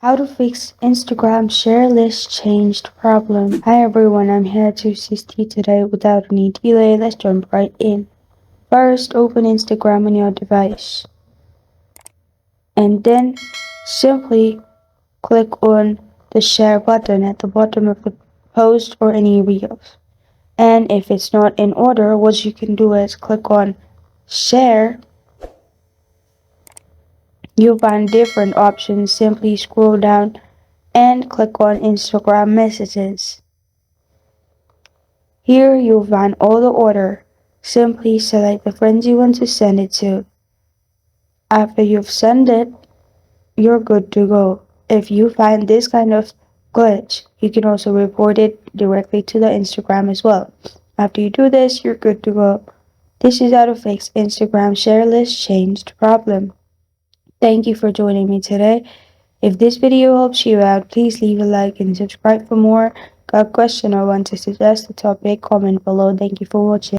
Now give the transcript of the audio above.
How to fix Instagram share list changed problem. Hi everyone, I'm here to assist you today without any delay. Let's jump right in. First, open Instagram on your device and then simply click on the share button at the bottom of the post or any reels. And if it's not in order, what you can do is click on share. You'll find different options. Simply scroll down and click on Instagram messages. Here you'll find all the order. Simply select the friends you want to send it to. After you've sent it, you're good to go. If you find this kind of glitch, you can also report it directly to the Instagram as well. After you do this, you're good to go. This is how to fix Instagram share list changed problem. Thank you for joining me today. If this video helps you out, please leave a like and subscribe for more. Got a question or want to suggest a topic? Comment below. Thank you for watching.